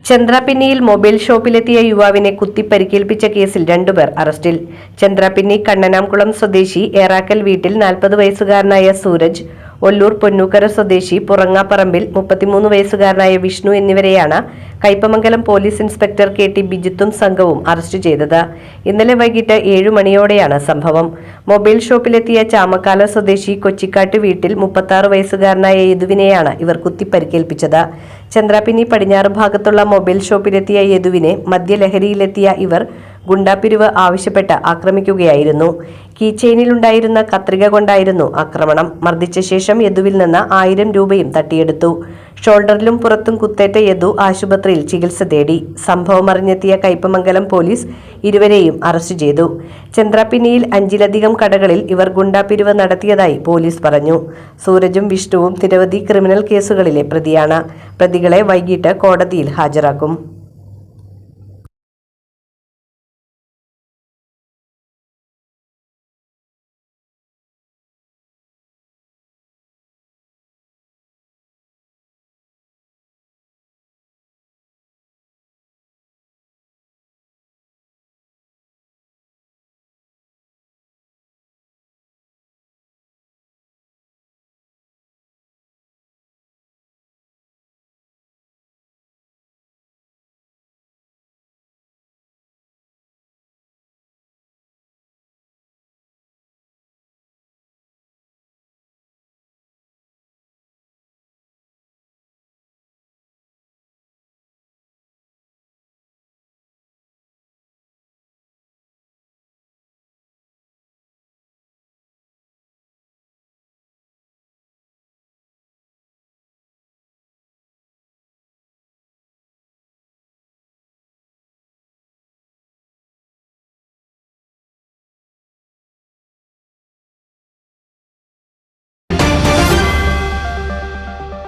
ചന്ദ്രാപിന്നിയിൽ mobile ഷോപ്പിലെത്തിയ യുവാവിനെ കുത്തിപ്പരിക്കേൽപ്പിച്ച കേസിൽ 2 പേർ അറസ്റ്റിൽ. ചന്ദ്രാപിന്നി കണ്ണനാംകുളം സ്വദേശി ഏറാക്കൽ വീട്ടിൽ 40 വയസ്സുകാരനായ സൂരജ്, ഒല്ലൂർ പൊന്നൂക്കര സ്വദേശി പുറങ്ങാപ്പറമ്പിൽ 33 വയസ്സുകാരനായ വിഷ്ണു എന്നിവരെയാണ് കയ്പമംഗലം പോലീസ് ഇൻസ്പെക്ടർ KT ബിജിത്തും സംഘവും അറസ്റ്റ് ചെയ്തത്. ഇന്നലെ വൈകിട്ട് 7 മണിയോടെയാണ് സംഭവം. മൊബൈൽ ഷോപ്പിലെത്തിയ ചാമക്കാല സ്വദേശി കൊച്ചിക്കാട്ട് വീട്ടിൽ 36 വയസ്സുകാരനായ യദുവിനെയാണ് ഇവർ കുത്തിപ്പരിക്കേൽപ്പിച്ചത്. ചന്ദ്രാപിന്നി പടിഞ്ഞാറ് ഭാഗത്തുള്ള മൊബൈൽ ഷോപ്പിലെത്തിയ യദുവിനെ മദ്യലഹരിയിലെത്തിയ ഇവർ ഗുണ്ടാപ്പിരിവ് ആവശ്യപ്പെട്ട് ആക്രമിക്കുകയായിരുന്നു. കീചെയിനിലുണ്ടായിരുന്ന കത്രിക കൊണ്ടായിരുന്നു ആക്രമണം. മർദ്ദിച്ച ശേഷം യദുവിൽ നിന്ന് 1000 രൂപയും തട്ടിയെടുത്തു. ഷോൾഡറിലും പുറത്തും കുത്തേറ്റ യദു ആശുപത്രിയിൽ ചികിത്സ തേടി. സംഭവമറിഞ്ഞെത്തിയ കയ്പമംഗലം പോലീസ് ഇരുവരെയും അറസ്റ്റ് ചെയ്തു. ചന്ദ്രാപിന്നിയിൽ 5ലധികം കടകളിൽ ഇവർ ഗുണ്ടാപ്പിരിവ് നടത്തിയതായി പോലീസ് പറഞ്ഞു. സൂരജും വിഷ്ണുവും നിരവധി ക്രിമിനൽ കേസുകളിലെ പ്രതിയാണ്. പ്രതികളെ വൈകിട്ട് കോടതിയിൽ ഹാജരാക്കും.